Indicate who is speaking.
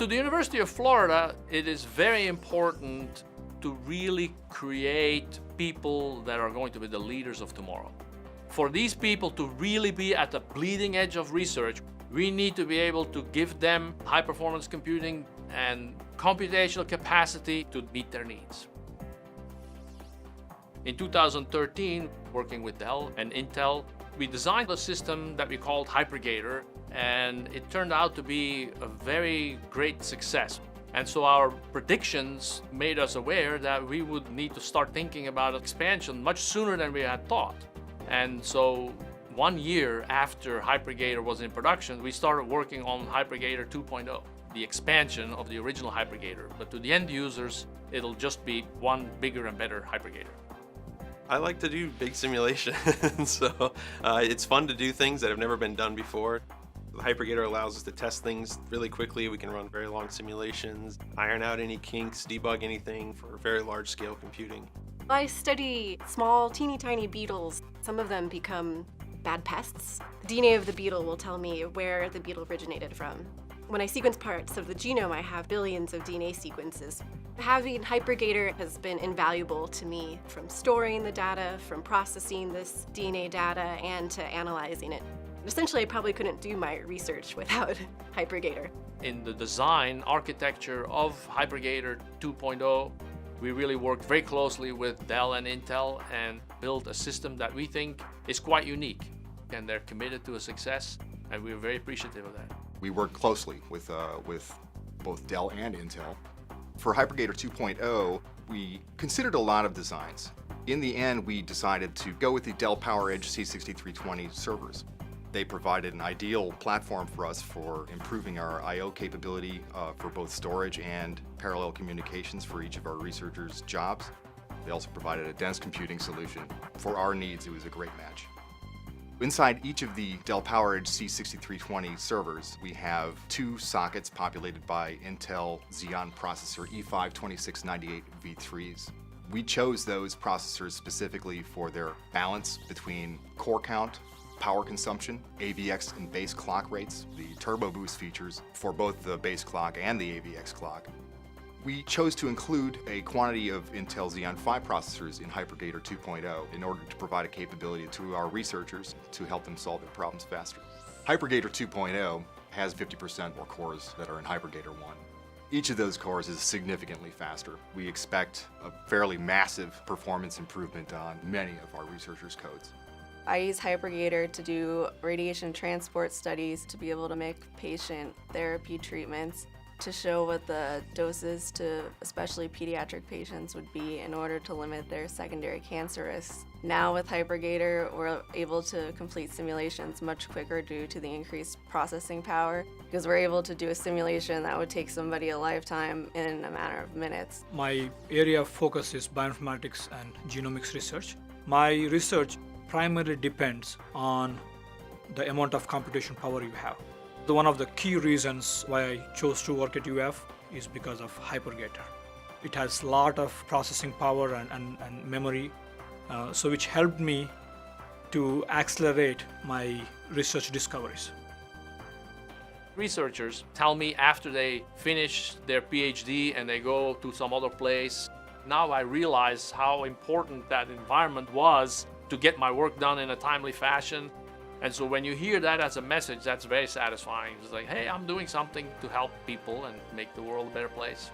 Speaker 1: To the University of Florida, it is very important to really create people that are going to be the leaders of tomorrow. For these people to really be at the bleeding edge of research, we need to be able to give them high-performance computing and computational capacity to meet their needs. In 2013, working with Dell and Intel, we designed a system that we called HiPerGator, and it turned out to be a very great success. And so our predictions made us aware that we would need to start thinking about expansion much sooner than we had thought. And so 1 year after HiPerGator was in production, we started working on HiPerGator 2.0, the expansion of the original HiPerGator. But to the end users, it'll just be one bigger and better HiPerGator.
Speaker 2: I like to do big simulations, so it's fun to do things that have never been done before. The HiPerGator allows us to test things really quickly. We can run very long simulations, iron out any kinks, debug anything for very large scale computing.
Speaker 3: I study small, teeny tiny beetles. Some of them become bad pests. The DNA of the beetle will tell me where the beetle originated from. When I sequence parts of the genome, I have billions of DNA sequences. Having HiPerGator has been invaluable to me, from storing the data, from processing this DNA data, and to analyzing it. Essentially, I probably couldn't do my research without HiPerGator.
Speaker 1: In the design architecture of HiPerGator 2.0, we really worked very closely with Dell and Intel and built a system that we think is quite unique. And they're committed to a success, and we're very appreciative of that.
Speaker 4: We work closely with both Dell and Intel. For HiPerGator 2.0, we considered a lot of designs. In the end, we decided to go with the Dell PowerEdge C6320 servers. They provided an ideal platform for us for improving our I/O capability for both storage and parallel communications for each of our researchers' jobs. They also provided a dense computing solution. For our needs, it was a great match. Inside each of the Dell PowerEdge C6320 servers, we have 2 sockets populated by Intel Xeon processor E5-2698 V3s. We chose those processors specifically for their balance between core count, power consumption, AVX and base clock rates, the turbo boost features for both the base clock and the AVX clock. We chose to include a quantity of Intel Xeon Phi processors in HiPerGator 2.0 in order to provide a capability to our researchers to help them solve their problems faster. HiPerGator 2.0 has 50% more cores that are in HiPerGator 1. Each of those cores is significantly faster. We expect a fairly massive performance improvement on many of our researchers' codes.
Speaker 5: I use HiPerGator to do radiation transport studies to be able to make patient therapy treatments, to show what the doses to especially pediatric patients would be in order to limit their secondary cancer risks. Now with HiPerGator, we're able to complete simulations much quicker due to the increased processing power, because we're able to do a simulation that would take somebody a lifetime in a matter of minutes.
Speaker 6: My area of focus is bioinformatics and genomics research. My research primarily depends on the amount of computation power you have. One of the key reasons why I chose to work at UF is because of HiPerGator. It has a lot of processing power and memory, so which helped me to accelerate my research discoveries.
Speaker 1: Researchers tell me after they finish their PhD and they go to some other place, now I realize how important that environment was to get my work done in a timely fashion. And so when you hear that as a message, that's very satisfying. It's like, hey, I'm doing something to help people and make the world a better place.